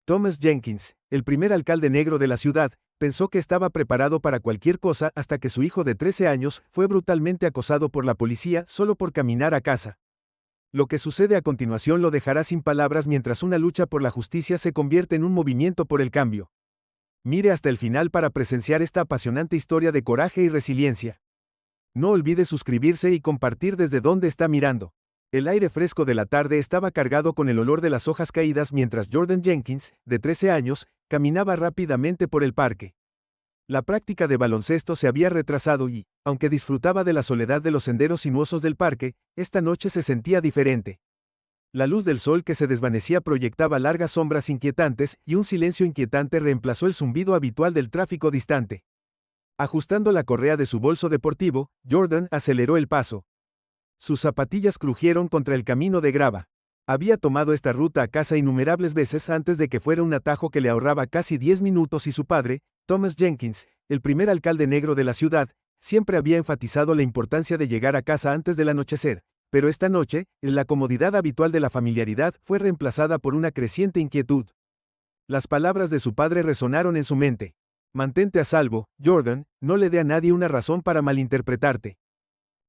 Thomas Jenkins, el primer alcalde negro de la ciudad, pensó que estaba preparado para cualquier cosa hasta que su hijo de 13 años fue brutalmente acosado por la policía solo por caminar a casa. Lo que sucede a continuación lo dejará sin palabras mientras una lucha por la justicia se convierte en un movimiento por el cambio. Mire hasta el final para presenciar esta apasionante historia de coraje y resiliencia. No olvide suscribirse y compartir desde donde está mirando. El aire fresco de la tarde estaba cargado con el olor de las hojas caídas mientras Jordan Jenkins, de 13 años, caminaba rápidamente por el parque. La práctica de baloncesto se había retrasado y, aunque disfrutaba de la soledad de los senderos sinuosos del parque, esta noche se sentía diferente. La luz del sol que se desvanecía proyectaba largas sombras inquietantes y un silencio inquietante reemplazó el zumbido habitual del tráfico distante. Ajustando la correa de su bolso deportivo, Jordan aceleró el paso. Sus zapatillas crujieron contra el camino de grava. Había tomado esta ruta a casa innumerables veces antes de que fuera un atajo que le ahorraba casi 10 minutos y su padre, Thomas Jenkins, el primer alcalde negro de la ciudad, siempre había enfatizado la importancia de llegar a casa antes del anochecer, pero esta noche, la comodidad habitual de la familiaridad fue reemplazada por una creciente inquietud. Las palabras de su padre resonaron en su mente. Mantente a salvo, Jordan, no le dé a nadie una razón para malinterpretarte.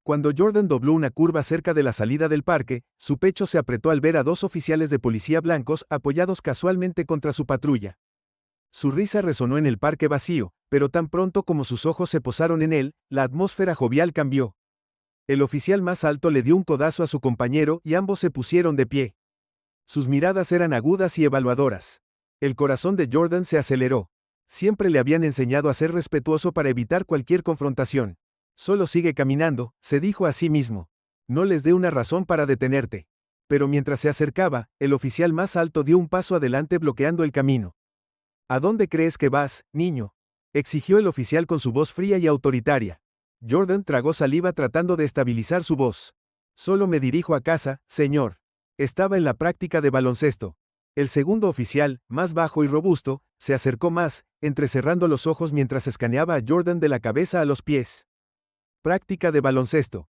Cuando Jordan dobló una curva cerca de la salida del parque, su pecho se apretó al ver a dos oficiales de policía blancos apoyados casualmente contra su patrulla. Su risa resonó en el parque vacío, pero tan pronto como sus ojos se posaron en él, la atmósfera jovial cambió. El oficial más alto le dio un codazo a su compañero y ambos se pusieron de pie. Sus miradas eran agudas y evaluadoras. El corazón de Jordan se aceleró. Siempre le habían enseñado a ser respetuoso para evitar cualquier confrontación. Solo sigue caminando, se dijo a sí mismo. No les dé una razón para detenerte. Pero mientras se acercaba, el oficial más alto dio un paso adelante bloqueando el camino. ¿A dónde crees que vas, niño?, exigió el oficial con su voz fría y autoritaria. Jordan tragó saliva tratando de estabilizar su voz. Solo me dirijo a casa, señor. Estaba en la práctica de baloncesto. El segundo oficial, más bajo y robusto, se acercó más, entrecerrando los ojos mientras escaneaba a Jordan de la cabeza a los pies. Práctica de baloncesto.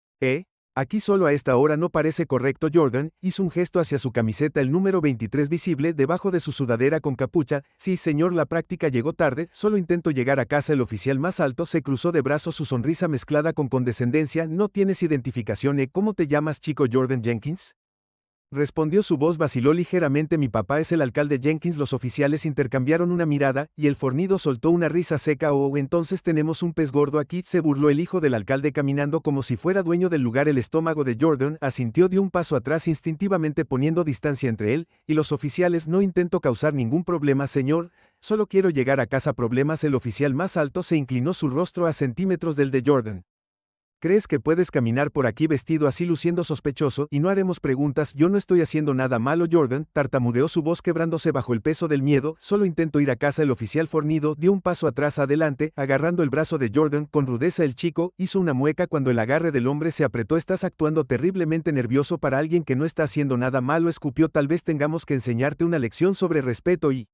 Aquí solo a esta hora no parece correcto. Jordan hizo un gesto hacia su camiseta, el número 23 visible debajo de su sudadera con capucha. Sí, señor, la práctica llegó tarde, solo intento llegar a casa. El oficial más alto se cruzó de brazos, su sonrisa mezclada con condescendencia. ¿No tienes identificación? ¿Cómo te llamas, chico? Jordan Jenkins. Respondió, su voz vaciló ligeramente. Mi papá es el alcalde Jenkins. Los oficiales intercambiaron una mirada, y el fornido soltó una risa seca. Oh, entonces tenemos un pez gordo aquí, se burló el hijo del alcalde caminando como si fuera dueño del lugar. El estómago de Jordan asintió, dio un paso atrás instintivamente poniendo distancia entre él y los oficiales. No intento causar ningún problema, señor, solo quiero llegar a casa. ¿Problemas? El oficial más alto se inclinó, su rostro a centímetros del de Jordan. ¿Crees que puedes caminar por aquí vestido así, luciendo sospechoso, y no haremos preguntas? Yo no estoy haciendo nada malo. Jordan tartamudeó, su voz quebrándose bajo el peso del miedo. Solo intento ir a casa. El oficial fornido dio un paso atrás adelante, agarrando el brazo de Jordan con rudeza. El chico hizo una mueca cuando el agarre del hombre se apretó. Estás actuando terriblemente nervioso para alguien que no está haciendo nada malo, escupió. Tal vez tengamos que enseñarte una lección sobre respeto y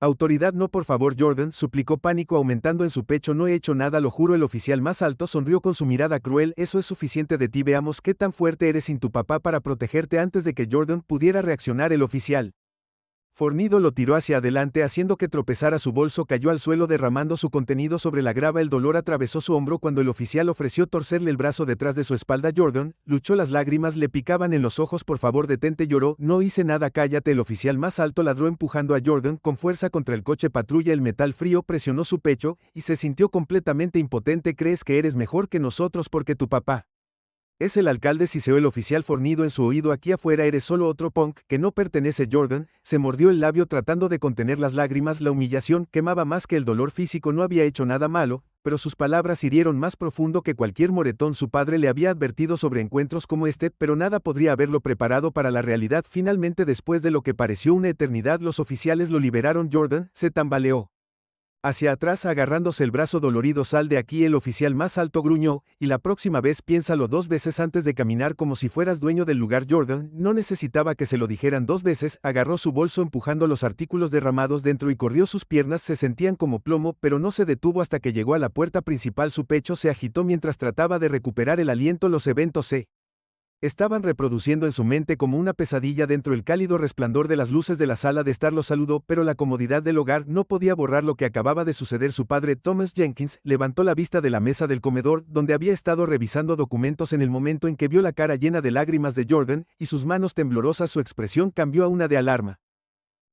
autoridad. No, por favor, Jordan, suplicó, pánico aumentando en su pecho. No he hecho nada, lo juro. El oficial más alto sonrió con su mirada cruel. Eso es suficiente de ti, veamos qué tan fuerte eres sin tu papá para protegerte. Antes de que Jordan pudiera reaccionar, el oficial fornido lo tiró hacia adelante haciendo que tropezara. Su bolso cayó al suelo derramando su contenido sobre la grava. El dolor atravesó su hombro cuando el oficial ofreció torcerle el brazo detrás de su espalda. Jordan luchó, las lágrimas le picaban en los ojos. Por favor, detente, lloró. No hice nada, cállate. El oficial más alto ladró empujando a Jordan con fuerza contra el coche patrulla. El metal frío presionó su pecho y se sintió completamente impotente. ¿Crees que eres mejor que nosotros porque tu papá es el alcalde? Siseó el oficial fornido en su oído. Aquí afuera eres solo otro punk que no pertenece. Jordan se mordió el labio tratando de contener las lágrimas. La humillación quemaba más que el dolor físico. No había hecho nada malo, pero sus palabras hirieron más profundo que cualquier moretón. Su padre le había advertido sobre encuentros como este, pero nada podría haberlo preparado para la realidad. Finalmente, después de lo que pareció una eternidad, los oficiales lo liberaron. Jordan se tambaleó hacia atrás agarrándose el brazo dolorido. Sal de aquí. El oficial más alto gruñó, y la próxima vez piénsalo 2 veces antes de caminar, como si fueras dueño del lugar. Jordan no necesitaba que se lo dijeran 2 veces, agarró su bolso empujando los artículos derramados dentro y corrió. Sus piernas se sentían como plomo, pero no se detuvo hasta que llegó a la puerta principal. Su pecho se agitó mientras trataba de recuperar el aliento. Los eventos se Estaban reproduciendo en su mente como una pesadilla dentro el cálido resplandor de las luces de la sala de estar. Lo saludó, pero la comodidad del hogar no podía borrar lo que acababa de suceder. Su padre, Thomas Jenkins, levantó la vista de la mesa del comedor, donde había estado revisando documentos en el momento en que vio la cara llena de lágrimas de Jordan, y sus manos temblorosas. Su expresión cambió a una de alarma.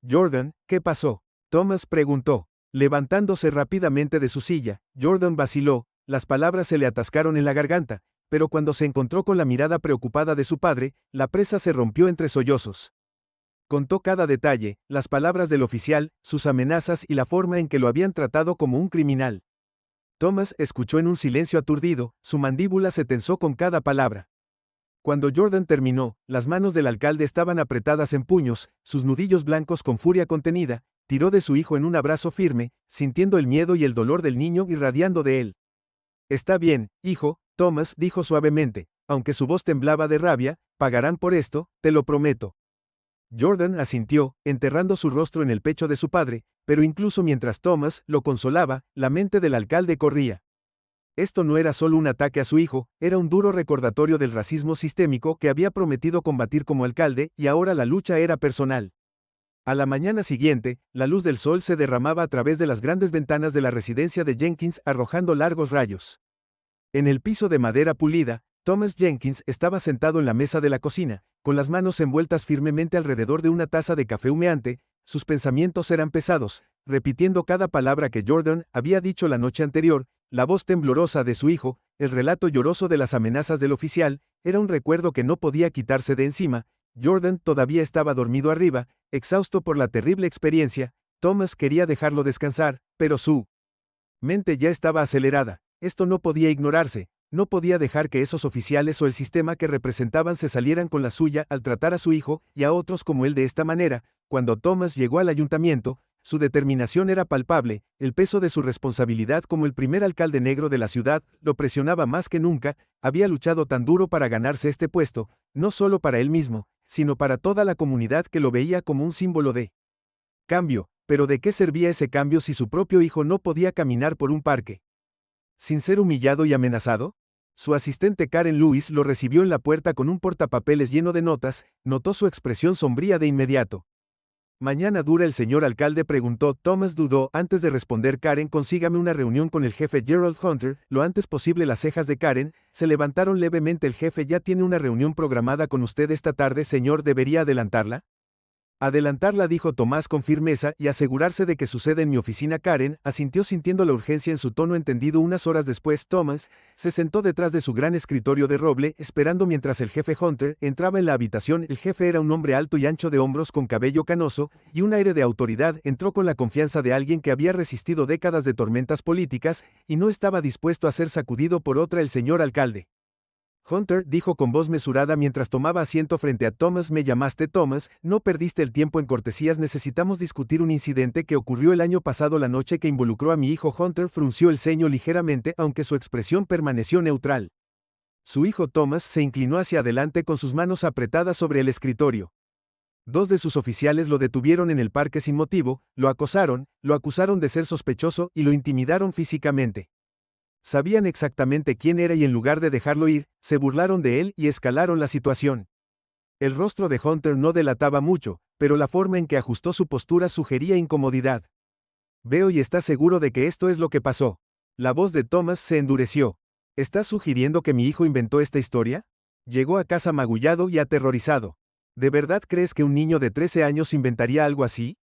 Jordan, ¿qué pasó? Thomas preguntó. Levantándose rápidamente de su silla, Jordan vaciló, las palabras se le atascaron en la garganta, pero cuando se encontró con la mirada preocupada de su padre, la presa se rompió entre sollozos. Contó cada detalle, las palabras del oficial, sus amenazas y la forma en que lo habían tratado como un criminal. Thomas escuchó en un silencio aturdido, su mandíbula se tensó con cada palabra. Cuando Jordan terminó, las manos del alcalde estaban apretadas en puños, sus nudillos blancos con furia contenida, tiró de su hijo en un abrazo firme, sintiendo el miedo y el dolor del niño irradiando de él. Está bien, hijo, Thomas dijo suavemente, aunque su voz temblaba de rabia, pagarán por esto, te lo prometo. Jordan asintió, enterrando su rostro en el pecho de su padre, pero incluso mientras Thomas lo consolaba, la mente del alcalde corría. Esto no era solo un ataque a su hijo, era un duro recordatorio del racismo sistémico que había prometido combatir como alcalde, y ahora la lucha era personal. A la mañana siguiente, la luz del sol se derramaba a través de las grandes ventanas de la residencia de Jenkins, arrojando largos rayos. En el piso de madera pulida, Thomas Jenkins estaba sentado en la mesa de la cocina, con las manos envueltas firmemente alrededor de una taza de café humeante. Sus pensamientos eran pesados, repitiendo cada palabra que Jordan había dicho la noche anterior. La voz temblorosa de su hijo, el relato lloroso de las amenazas del oficial, era un recuerdo que no podía quitarse de encima. Jordan todavía estaba dormido arriba, exhausto por la terrible experiencia. Thomas quería dejarlo descansar, pero su mente ya estaba acelerada. Esto no podía ignorarse, no podía dejar que esos oficiales o el sistema que representaban se salieran con la suya al tratar a su hijo y a otros como él de esta manera. Cuando Thomas llegó al ayuntamiento, su determinación era palpable, el peso de su responsabilidad como el primer alcalde negro de la ciudad lo presionaba más que nunca. Había luchado tan duro para ganarse este puesto, no solo para él mismo, sino para toda la comunidad que lo veía como un símbolo de cambio. Pero ¿de qué servía ese cambio si su propio hijo no podía caminar por un parque sin ser humillado y amenazado? Su asistente Karen Lewis lo recibió en la puerta con un portapapeles lleno de notas. Notó su expresión sombría de inmediato. ¿Mañana dura el señor alcalde?, preguntó. Thomas dudó antes de responder. Karen, consígame una reunión con el jefe Gerald Hunter, lo antes posible. Las cejas de Karen se levantaron levemente. El jefe ya tiene una reunión programada con usted esta tarde, señor. ¿Debería adelantarla? Adelantarla, dijo Tomás con firmeza, y asegurarse de que sucede en mi oficina. Karen asintió sintiendo la urgencia en su tono. Entendido. Unas horas después, Thomas se sentó detrás de su gran escritorio de roble, esperando mientras el jefe Hunter entraba en la habitación. El jefe era un hombre alto y ancho de hombros con cabello canoso y un aire de autoridad. Entró con la confianza de alguien que había resistido décadas de tormentas políticas y no estaba dispuesto a ser sacudido por otra. El señor alcalde Hunter dijo con voz mesurada mientras tomaba asiento frente a Thomas. ¿Me llamaste, Thomas? No perdiste el tiempo en cortesías. Necesitamos discutir un incidente que ocurrió el año pasado, la noche que involucró a mi hijo. Hunter frunció el ceño ligeramente, aunque su expresión permaneció neutral. Su hijo Thomas se inclinó hacia adelante con sus manos apretadas sobre el escritorio. Dos de sus oficiales lo detuvieron en el parque sin motivo, lo acosaron, lo acusaron de ser sospechoso y lo intimidaron físicamente. Sabían exactamente quién era y en lugar de dejarlo ir, se burlaron de él y escalaron la situación. El rostro de Hunter no delataba mucho, pero la forma en que ajustó su postura sugería incomodidad. Veo y estás seguro de que esto es lo que pasó. La voz de Thomas se endureció. ¿Estás sugiriendo que mi hijo inventó esta historia? Llegó a casa magullado y aterrorizado. ¿De verdad crees que un niño de 13 años inventaría algo así?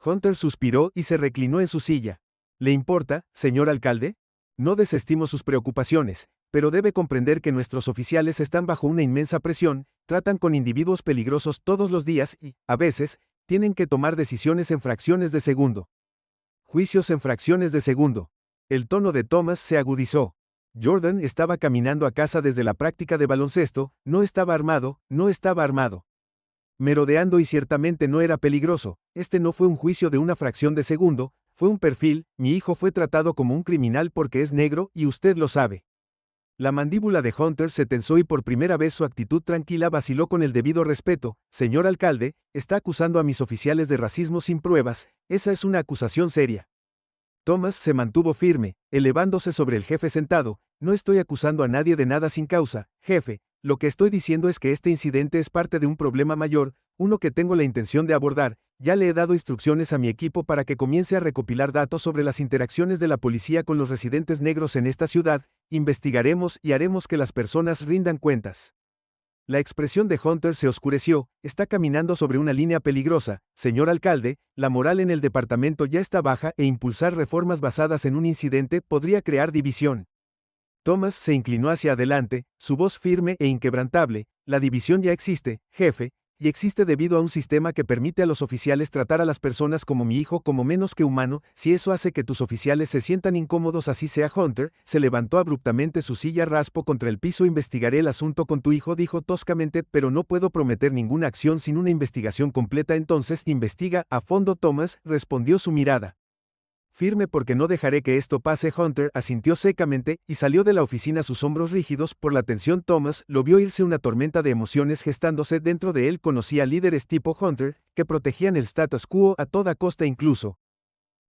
Hunter suspiró y se reclinó en su silla. ¿Le importa, señor alcalde? No desestimo sus preocupaciones, pero debe comprender que nuestros oficiales están bajo una inmensa presión, tratan con individuos peligrosos todos los días y, a veces, tienen que tomar decisiones en fracciones de segundo. Juicios en fracciones de segundo. El tono de Thomas se agudizó. Jordan estaba caminando a casa desde la práctica de baloncesto, no estaba armado, merodeando y ciertamente no era peligroso. Este no fue un juicio de una fracción de segundo, fue un perfil. Mi hijo fue tratado como un criminal porque es negro y usted lo sabe. La mandíbula de Hunter se tensó y por primera vez su actitud tranquila vaciló. Con el debido respeto, señor alcalde, está acusando a mis oficiales de racismo sin pruebas. Esa es una acusación seria. Thomas se mantuvo firme, elevándose sobre el jefe sentado. No estoy acusando a nadie de nada sin causa, jefe. Lo que estoy diciendo es que este incidente es parte de un problema mayor, uno que tengo la intención de abordar. Ya le he dado instrucciones a mi equipo para que comience a recopilar datos sobre las interacciones de la policía con los residentes negros en esta ciudad, investigaremos y haremos que las personas rindan cuentas. La expresión de Hunter se oscureció, está caminando sobre una línea peligrosa, señor alcalde, la moral en el departamento ya está baja e impulsar reformas basadas en un incidente podría crear división. Thomas se inclinó hacia adelante, su voz firme e inquebrantable, la división ya existe, jefe, y existe debido a un sistema que permite a los oficiales tratar a las personas como mi hijo como menos que humano. Si eso hace que tus oficiales se sientan incómodos, así sea. Hunter se levantó abruptamente su silla, raspó contra el piso. Investigaré el asunto con tu hijo, dijo toscamente, pero no puedo prometer ninguna acción sin una investigación completa. Entonces investiga a fondo. Thomas, respondió su mirada firme, porque no dejaré que esto pase. Hunter asintió secamente y salió de la oficina, sus hombros rígidos por la tensión. Thomas lo vio irse, una tormenta de emociones gestándose dentro de él. Conocía líderes tipo Hunter que protegían el status quo a toda costa, incluso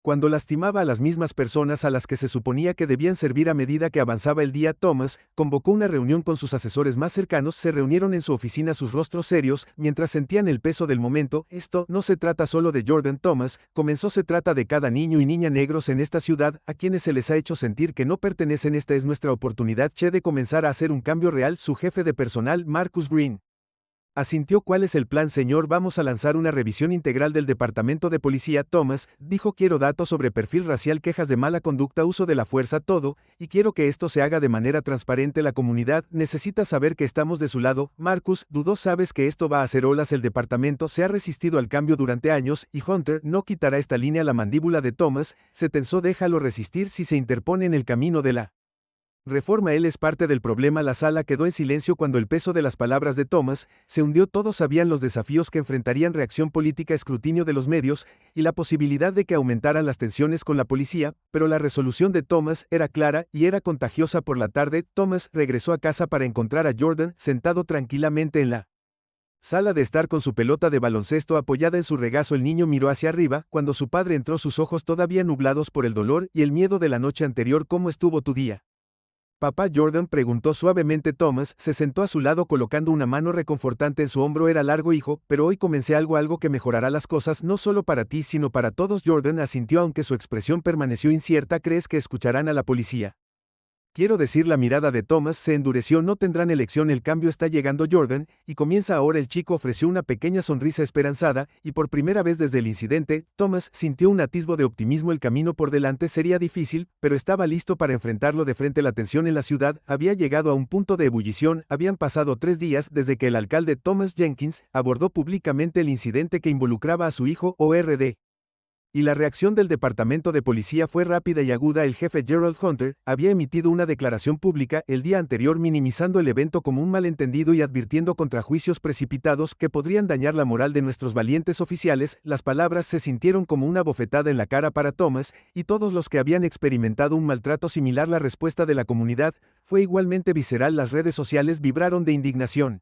cuando lastimaba a las mismas personas a las que se suponía que debían servir. A medida que avanzaba el día, Thomas convocó una reunión con sus asesores más cercanos. Se reunieron en su oficina, sus rostros serios, mientras sentían el peso del momento. Esto no se trata solo de Jordan, Thomas comenzó, se trata de cada niño y niña negros en esta ciudad, a quienes se les ha hecho sentir que no pertenecen. Esta es nuestra oportunidad, de comenzar a hacer un cambio real. Su jefe de personal, Marcus Green, asintió. ¿Cuál es el plan, señor? Vamos a lanzar una revisión integral del departamento de policía. Thomas dijo, quiero datos sobre perfil racial, quejas de mala conducta, uso de la fuerza, todo, y quiero que esto se haga de manera transparente. La comunidad necesita saber que estamos de su lado. Marcus dudó. Sabes que esto va a hacer olas. El departamento se ha resistido al cambio durante años, y Hunter no quitará esta línea. La mandíbula de Thomas se tensó. Déjalo resistir si se interpone en el camino de la reforma. Él es parte del problema. La sala quedó en silencio cuando el peso de las palabras de Thomas se hundió. Todos sabían los desafíos que enfrentarían: reacción política, escrutinio de los medios, y la posibilidad de que aumentaran las tensiones con la policía, pero la resolución de Thomas era clara y era contagiosa. Por la tarde, Thomas regresó a casa para encontrar a Jordan sentado tranquilamente en la sala de estar con su pelota de baloncesto apoyada en su regazo. El niño miró hacia arriba cuando su padre entró, sus ojos todavía nublados por el dolor y el miedo de la noche anterior. ¿Cómo estuvo tu día, papá? Jordan preguntó suavemente. Thomas se sentó a su lado colocando una mano reconfortante en su hombro. Era largo, hijo, pero hoy comencé algo que mejorará las cosas, no solo para ti sino para todos. Jordan asintió aunque su expresión permaneció incierta. ¿Crees que escucharán a la policía? Quiero decir, la mirada de Thomas se endureció. No tendrán elección, el cambio está llegando, Jordan, y comienza ahora. El chico ofreció una pequeña sonrisa esperanzada, y por primera vez desde el incidente, Thomas sintió un atisbo de optimismo. El camino por delante sería difícil, pero estaba listo para enfrentarlo de frente. La tensión en la ciudad había llegado a un punto de ebullición. Habían pasado 3 días desde que el alcalde Thomas Jenkins abordó públicamente el incidente que involucraba a su hijo, ORD. Y la reacción del departamento de policía fue rápida y aguda. El jefe Gerald Hunter había emitido una declaración pública el día anterior minimizando el evento como un malentendido y advirtiendo contra juicios precipitados que podrían dañar la moral de nuestros valientes oficiales. Las palabras se sintieron como una bofetada en la cara para Thomas y todos los que habían experimentado un maltrato similar. La respuesta de la comunidad fue igualmente visceral. Las redes sociales vibraron de indignación,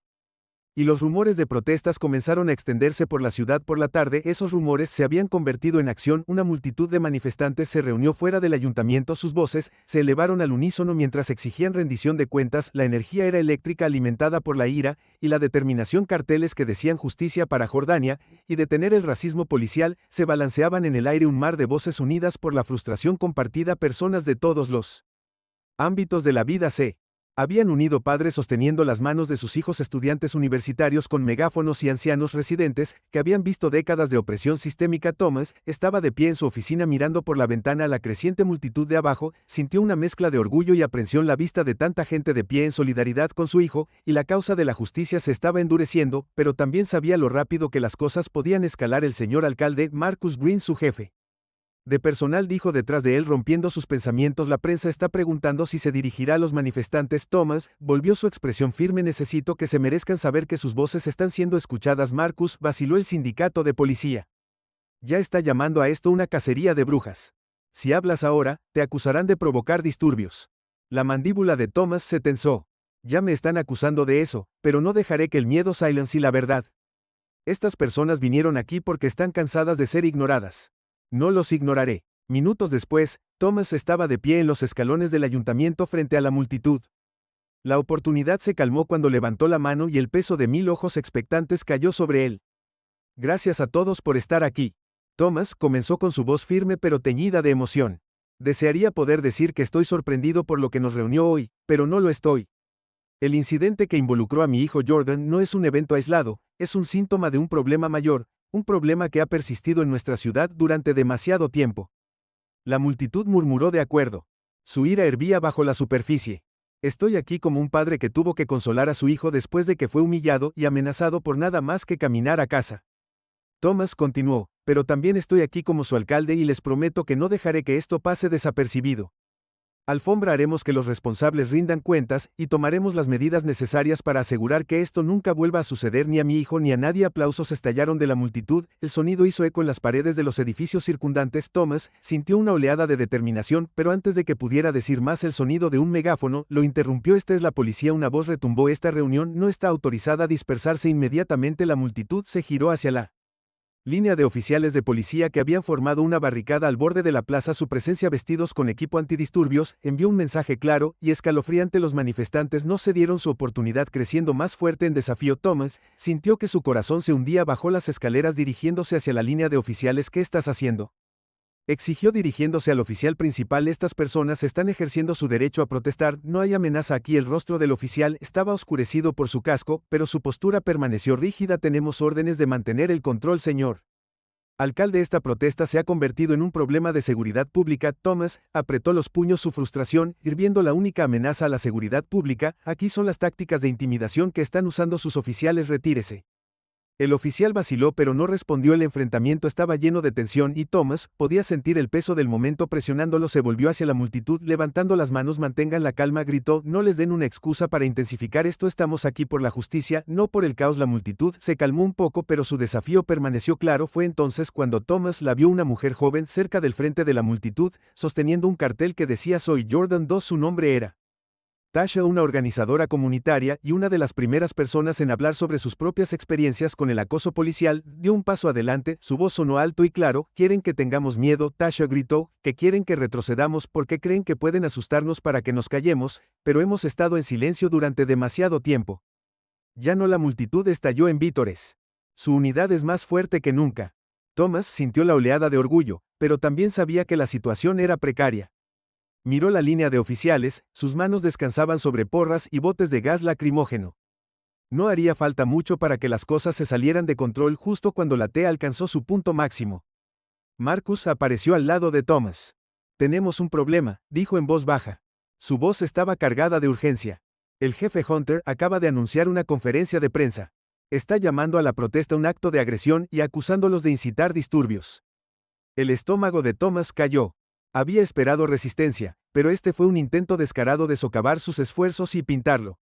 y los rumores de protestas comenzaron a extenderse por la ciudad. Por la tarde, esos rumores se habían convertido en acción. Una multitud de manifestantes se reunió fuera del ayuntamiento. Sus voces se elevaron al unísono mientras exigían rendición de cuentas. La energía era eléctrica, alimentada por la ira y la determinación. Carteles que decían justicia para Jordania y detener el racismo policial se balanceaban en el aire. Un mar de voces unidas por la frustración compartida. Personas de todos los ámbitos de la vida se habían unido, padres sosteniendo las manos de sus hijos, estudiantes universitarios con megáfonos y ancianos residentes que habían visto décadas de opresión sistémica. Thomas estaba de pie en su oficina mirando por la ventana a la creciente multitud de abajo. Sintió una mezcla de orgullo y aprensión. La vista de tanta gente de pie en solidaridad con su hijo y la causa de la justicia se estaba endureciendo, pero también sabía lo rápido que las cosas podían escalar. El señor alcalde, Marcus Green, su jefe de personal, dijo detrás de él, rompiendo sus pensamientos. La prensa está preguntando si se dirigirá a los manifestantes. Thomas volvió su expresión firme. Necesito que se merezcan saber que sus voces están siendo escuchadas. Marcus, vaciló el sindicato de policía. Ya está llamando a esto una cacería de brujas. Si hablas ahora, te acusarán de provocar disturbios. La mandíbula de Thomas se tensó. Ya me están acusando de eso, pero no dejaré que el miedo silencie la verdad. Estas personas vinieron aquí porque están cansadas de ser ignoradas. No los ignoraré. Minutos después, Thomas estaba de pie en los escalones del ayuntamiento frente a la multitud. La oportunidad se calmó cuando levantó la mano y el peso de 1000 ojos expectantes cayó sobre él. Gracias a todos por estar aquí. Thomas comenzó con su voz firme pero teñida de emoción. Desearía poder decir que estoy sorprendido por lo que nos reunió hoy, pero no lo estoy. El incidente que involucró a mi hijo Jordan no es un evento aislado, es un síntoma de un problema mayor, un problema que ha persistido en nuestra ciudad durante demasiado tiempo. La multitud murmuró de acuerdo. Su ira hervía bajo la superficie. Estoy aquí como un padre que tuvo que consolar a su hijo después de que fue humillado y amenazado por nada más que caminar a casa. Thomas continuó, pero también estoy aquí como su alcalde y les prometo que no dejaré que esto pase desapercibido. Alfombra haremos que los responsables rindan cuentas y tomaremos las medidas necesarias para asegurar que esto nunca vuelva a suceder ni a mi hijo ni a nadie. Aplausos estallaron de la multitud, el sonido hizo eco en las paredes de los edificios circundantes. Thomas sintió una oleada de determinación, pero antes de que pudiera decir más el sonido de un megáfono lo interrumpió. Esta es la policía. Una voz retumbó. Esta reunión no está autorizada a dispersarse. Inmediatamente la multitud se giró hacia la línea de oficiales de policía que habían formado una barricada al borde de la plaza. Su presencia, vestidos con equipo antidisturbios, envió un mensaje claro y escalofriante. Los manifestantes no cedieron su oportunidad, creciendo más fuerte en desafío. Thomas sintió que su corazón se hundía. Bajó las escaleras dirigiéndose hacia la línea de oficiales. ¿Qué estás haciendo?, exigió dirigiéndose al oficial principal. Estas personas están ejerciendo su derecho a protestar, no hay amenaza aquí. El rostro del oficial estaba oscurecido por su casco, pero su postura permaneció rígida. Tenemos órdenes de mantener el control, señor alcalde. Esta protesta se ha convertido en un problema de seguridad pública. Thomas apretó los puños, su frustración hirviendo. La única amenaza a la seguridad pública aquí son las tácticas de intimidación que están usando sus oficiales. Retírese. El oficial vaciló pero no respondió. El enfrentamiento estaba lleno de tensión y Thomas podía sentir el peso del momento presionándolo. Se volvió hacia la multitud levantando las manos. Mantengan la calma, gritó, no les den una excusa para intensificar esto. Estamos aquí por la justicia, no por el caos. La multitud se calmó un poco pero su desafío permaneció claro. Fue entonces cuando Thomas la vio, una mujer joven cerca del frente de la multitud, sosteniendo un cartel que decía Soy Jordan 2. Su nombre era Tasha, una organizadora comunitaria y una de las primeras personas en hablar sobre sus propias experiencias con el acoso policial. Dio un paso adelante, su voz sonó alto y claro. ¿Quieren que tengamos miedo?, Tasha gritó, que quieren que retrocedamos porque creen que pueden asustarnos para que nos callemos, pero hemos estado en silencio durante demasiado tiempo. Ya no. La multitud estalló en vítores. Su unidad es más fuerte que nunca. Thomas sintió la oleada de orgullo, pero también sabía que la situación era precaria. Miró la línea de oficiales, sus manos descansaban sobre porras y botes de gas lacrimógeno. No haría falta mucho para que las cosas se salieran de control. Justo cuando la T alcanzó su punto máximo, Marcus apareció al lado de Thomas. Tenemos un problema, dijo en voz baja. Su voz estaba cargada de urgencia. El jefe Hunter acaba de anunciar una conferencia de prensa. Está llamando a la protesta un acto de agresión y acusándolos de incitar disturbios. El estómago de Thomas cayó. Había esperado resistencia, pero este fue un intento descarado de socavar sus esfuerzos y pintarlo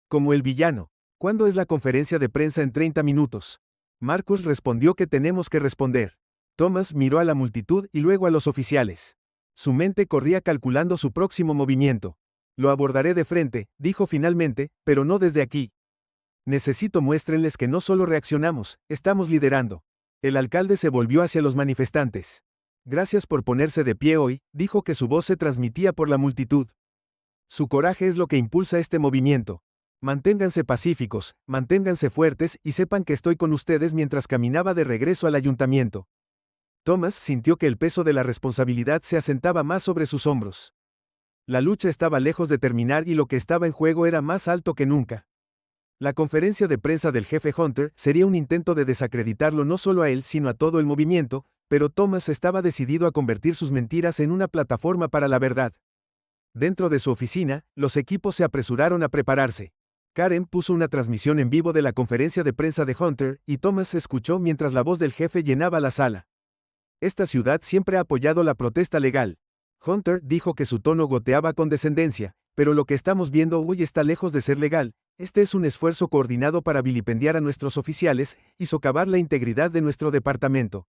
como el villano. ¿Cuándo es la conferencia de prensa? En 30 minutos. Marcus respondió que tenemos que responder. Thomas miró a la multitud y luego a los oficiales. Su mente corría calculando su próximo movimiento. Lo abordaré de frente, dijo finalmente, pero no desde aquí. Necesito muéstrenles que no solo reaccionamos, estamos liderando. El alcalde se volvió hacia los manifestantes. Gracias por ponerse de pie hoy, dijo, que su voz se transmitía por la multitud. Su coraje es lo que impulsa este movimiento. Manténganse pacíficos, manténganse fuertes y sepan que estoy con ustedes. Mientras caminaba de regreso al ayuntamiento, Thomas sintió que el peso de la responsabilidad se asentaba más sobre sus hombros. La lucha estaba lejos de terminar y lo que estaba en juego era más alto que nunca. La conferencia de prensa del jefe Hunter sería un intento de desacreditarlo no solo a él sino a todo el movimiento, pero Thomas estaba decidido a convertir sus mentiras en una plataforma para la verdad. Dentro de su oficina, los equipos se apresuraron a prepararse. Karen puso una transmisión en vivo de la conferencia de prensa de Hunter y Thomas escuchó mientras la voz del jefe llenaba la sala. Esta ciudad siempre ha apoyado la protesta legal. Hunter dijo que su tono goteaba condescendencia, pero lo que estamos viendo hoy está lejos de ser legal. Este es un esfuerzo coordinado para vilipendiar a nuestros oficiales y socavar la integridad de nuestro departamento.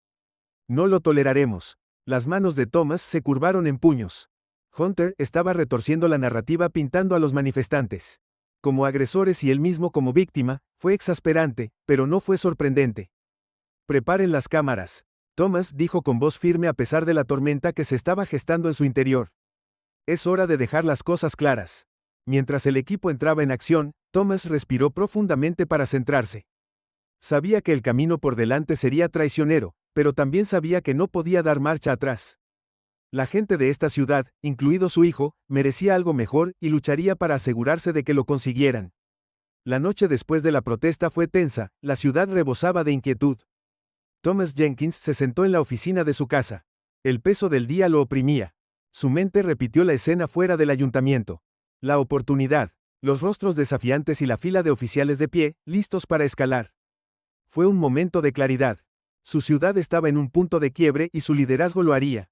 No lo toleraremos. Las manos de Thomas se curvaron en puños. Hunter estaba retorciendo la narrativa pintando a los manifestantes como agresores y él mismo como víctima. Fue exasperante, pero no fue sorprendente. Preparen las cámaras, Thomas dijo con voz firme a pesar de la tormenta que se estaba gestando en su interior. Es hora de dejar las cosas claras. Mientras el equipo entraba en acción, Thomas respiró profundamente para centrarse. Sabía que el camino por delante sería traicionero, pero también sabía que no podía dar marcha atrás. La gente de esta ciudad, incluido su hijo, merecía algo mejor y lucharía para asegurarse de que lo consiguieran. La noche después de la protesta fue tensa, la ciudad rebosaba de inquietud. Thomas Jenkins se sentó en la oficina de su casa. El peso del día lo oprimía. Su mente repitió la escena fuera del ayuntamiento. La oportunidad, los rostros desafiantes y la fila de oficiales de pie, listos para escalar. Fue un momento de claridad. Su ciudad estaba en un punto de quiebre y su liderazgo lo haría.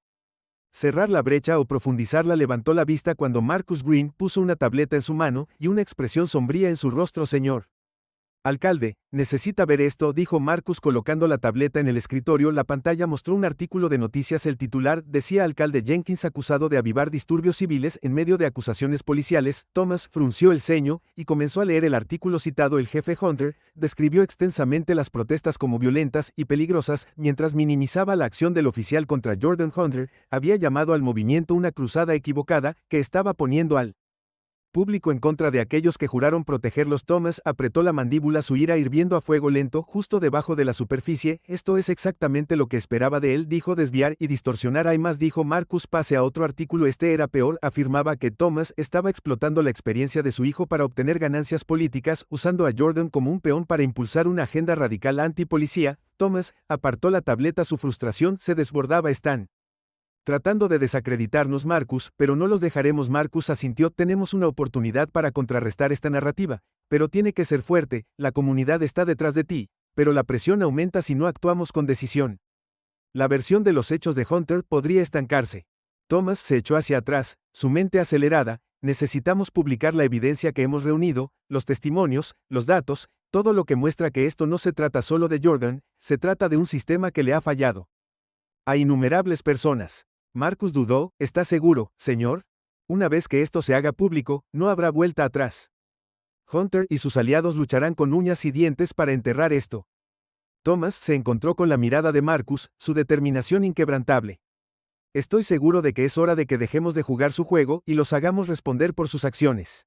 Cerrar la brecha o profundizarla. Levantó la vista cuando Marcus Green puso una tableta en su mano y una expresión sombría en su rostro. Señor alcalde, necesita ver esto, dijo Marcus colocando la tableta en el escritorio. La pantalla mostró un artículo de noticias. El titular decía: alcalde Jenkins acusado de avivar disturbios civiles en medio de acusaciones policiales. Thomas frunció el ceño y comenzó a leer el artículo citado. El jefe Hunter describió extensamente las protestas como violentas y peligrosas, mientras minimizaba la acción del oficial contra Jordan Hunter. Había llamado al movimiento una cruzada equivocada que estaba poniendo al público en contra de aquellos que juraron protegerlos. Thomas apretó la mandíbula, su ira hirviendo a fuego lento justo debajo de la superficie. Esto es exactamente lo que esperaba de él, dijo. Desviar y distorsionar. Hay más, dijo Marcus. Pase a otro artículo. Este era peor. Afirmaba que Thomas estaba explotando la experiencia de su hijo para obtener ganancias políticas, usando a Jordan como un peón para impulsar una agenda radical antipolicía. Thomas apartó la tableta. Su frustración se desbordaba. Están tratando de desacreditarnos, Marcus, pero no los dejaremos. Marcus asintió. Tenemos una oportunidad para contrarrestar esta narrativa, pero tiene que ser fuerte. La comunidad está detrás de ti, pero la presión aumenta si no actuamos con decisión. La versión de los hechos de Hunter podría estancarse. Thomas se echó hacia atrás, su mente acelerada. Necesitamos publicar la evidencia que hemos reunido, los testimonios, los datos, todo lo que muestra que esto no se trata solo de Jordan, se trata de un sistema que le ha fallado a innumerables personas. Marcus dudó. ¿Está seguro, señor? Una vez que esto se haga público, no habrá vuelta atrás. Hunter y sus aliados lucharán con uñas y dientes para enterrar esto. Thomas se encontró con la mirada de Marcus, su determinación inquebrantable. Estoy seguro de que es hora de que dejemos de jugar su juego y los hagamos responder por sus acciones.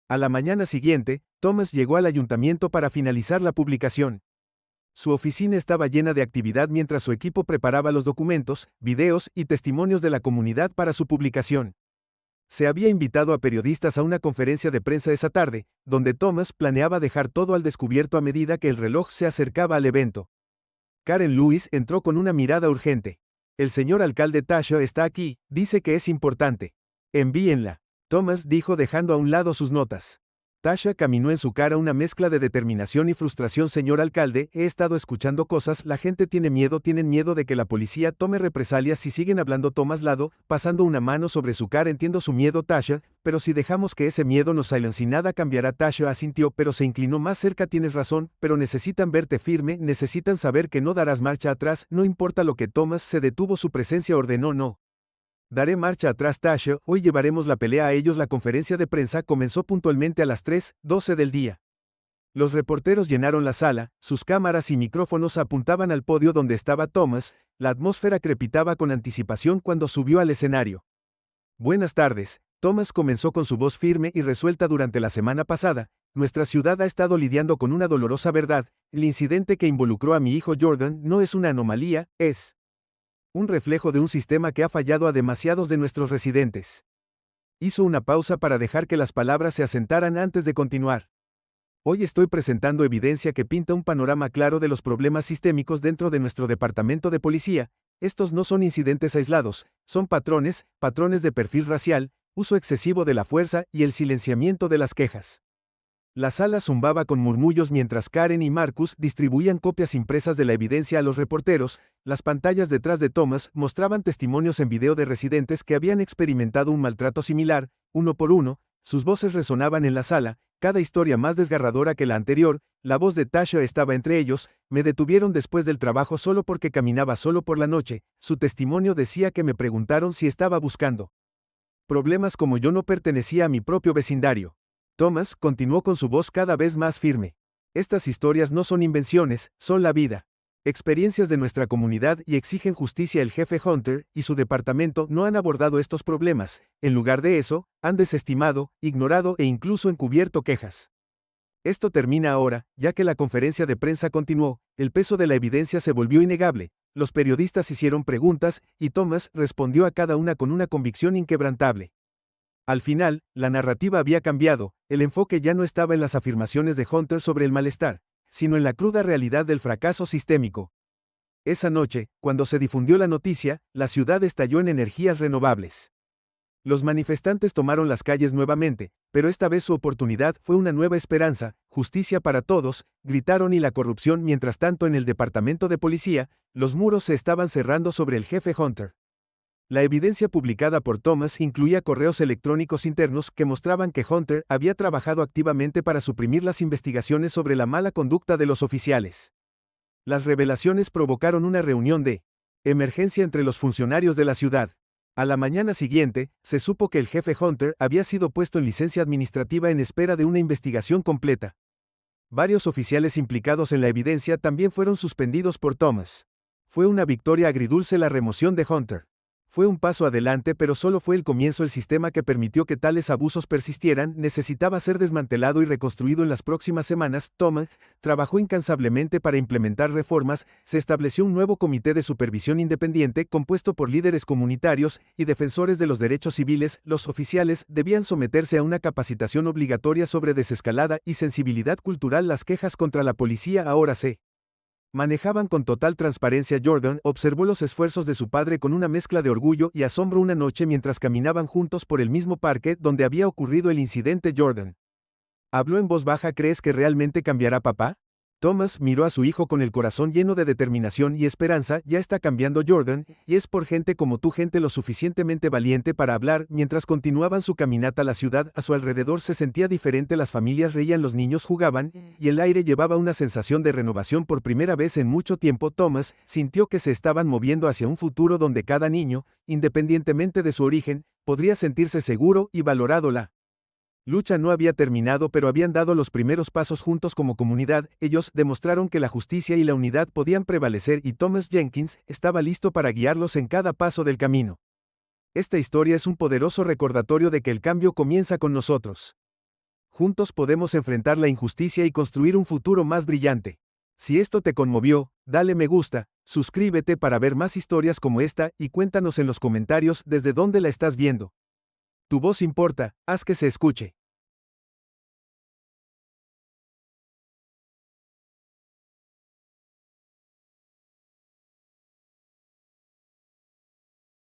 A la mañana siguiente, Thomas llegó al ayuntamiento para finalizar la publicación. Su oficina estaba llena de actividad mientras su equipo preparaba los documentos, videos y testimonios de la comunidad para su publicación. Se había invitado a periodistas a una conferencia de prensa esa tarde, donde Thomas planeaba dejar todo al descubierto a medida que el reloj se acercaba al evento. Karen Lewis entró con una mirada urgente. El señor alcalde Tasha está aquí, dice que es importante. Envíenla. Thomas dijo dejando a un lado sus notas. Tasha caminó en su cara una mezcla de determinación y frustración. Señor alcalde, he estado escuchando cosas. La gente tienen miedo de que la policía tome represalias si siguen hablando. Thomas lado, pasando una mano sobre su cara. Entiendo su miedo, Tasha, pero si dejamos que ese miedo nos silencie nada cambiará. Tasha asintió, pero se inclinó más cerca. Tienes razón, pero necesitan verte firme, necesitan saber que no darás marcha atrás. No importa lo que Thomas se detuvo. Su presencia ordenó no. Daré marcha atrás, Tasha, hoy llevaremos la pelea a ellos. La conferencia de prensa comenzó puntualmente a las 3:12 del día. Los reporteros llenaron la sala, sus cámaras y micrófonos apuntaban al podio donde estaba Thomas. La atmósfera crepitaba con anticipación cuando subió al escenario. Buenas tardes, Thomas comenzó con su voz firme y resuelta. Durante la semana pasada, nuestra ciudad ha estado lidiando con una dolorosa verdad. El incidente que involucró a mi hijo Jordan no es una anomalía, es un reflejo de un sistema que ha fallado a demasiados de nuestros residentes. Hizo una pausa para dejar que las palabras se asentaran antes de continuar. Hoy estoy presentando evidencia que pinta un panorama claro de los problemas sistémicos dentro de nuestro departamento de policía. Estos no son incidentes aislados, son patrones de perfil racial, uso excesivo de la fuerza y el silenciamiento de las quejas. La sala zumbaba con murmullos mientras Karen y Marcus distribuían copias impresas de la evidencia a los reporteros. Las pantallas detrás de Thomas mostraban testimonios en video de residentes que habían experimentado un maltrato similar, uno por uno. Sus voces resonaban en la sala, cada historia más desgarradora que la anterior. La voz de Tasha estaba entre ellos. Me detuvieron después del trabajo solo porque caminaba solo por la noche. Su testimonio decía que me preguntaron si estaba buscando problemas como yo. No pertenecía a mi propio vecindario. Thomas continuó con su voz cada vez más firme. Estas historias no son invenciones, son la vida. experiencias de nuestra comunidad y exigen justicia. El jefe Hunter y su departamento no han abordado estos problemas, en lugar de eso, han desestimado, ignorado e incluso encubierto quejas. Esto termina ahora, ya que la conferencia de prensa continuó, el peso de la evidencia se volvió innegable, los periodistas hicieron preguntas, y Thomas respondió a cada una con una convicción inquebrantable. Al final, la narrativa había cambiado, el enfoque ya no estaba en las afirmaciones de Hunter sobre el malestar, sino en la cruda realidad del fracaso sistémico. Esa noche, cuando se difundió la noticia, la ciudad estalló en energías renovables. Los manifestantes tomaron las calles nuevamente, pero esta vez su oportunidad fue una nueva esperanza, justicia para todos, gritaron, y la corrupción. Mientras tanto, en el departamento de policía, los muros se estaban cerrando sobre el jefe Hunter. La evidencia publicada por Thomas incluía correos electrónicos internos que mostraban que Hunter había trabajado activamente para suprimir las investigaciones sobre la mala conducta de los oficiales. Las revelaciones provocaron una reunión de emergencia entre los funcionarios de la ciudad. A la mañana siguiente, se supo que el jefe Hunter había sido puesto en licencia administrativa en espera de una investigación completa. Varios oficiales implicados en la evidencia también fueron suspendidos por Thomas. Fue una victoria agridulce la remoción de Hunter. Fue un paso adelante, pero solo fue el comienzo. El sistema que permitió que tales abusos persistieran necesitaba ser desmantelado y reconstruido en las próximas semanas. Thomas trabajó incansablemente para implementar reformas, se estableció un nuevo comité de supervisión independiente compuesto por líderes comunitarios y defensores de los derechos civiles. Los oficiales debían someterse a una capacitación obligatoria sobre desescalada y sensibilidad cultural. Las quejas contra la policía ahora se manejaban con total transparencia. Jordan observó los esfuerzos de su padre con una mezcla de orgullo y asombro una noche mientras caminaban juntos por el mismo parque donde había ocurrido el incidente. Jordan habló en voz baja: ¿crees que realmente cambiará, papá? Thomas miró a su hijo con el corazón lleno de determinación y esperanza. Ya está cambiando, Jordan, y es por gente como tú, gente lo suficientemente valiente para hablar. Mientras continuaban su caminata, la ciudad a su alrededor se sentía diferente. Las familias reían, los niños jugaban, y el aire llevaba una sensación de renovación. Por primera vez en mucho tiempo, Thomas sintió que se estaban moviendo hacia un futuro donde cada niño, independientemente de su origen, podría sentirse seguro y valorado. La lucha no había terminado, pero habían dado los primeros pasos juntos como comunidad. Ellos demostraron que la justicia y la unidad podían prevalecer, y Thomas Jenkins estaba listo para guiarlos en cada paso del camino. Esta historia es un poderoso recordatorio de que el cambio comienza con nosotros. Juntos podemos enfrentar la injusticia y construir un futuro más brillante. Si esto te conmovió, dale me gusta, suscríbete para ver más historias como esta y cuéntanos en los comentarios desde dónde la estás viendo. Tu voz importa, haz que se escuche.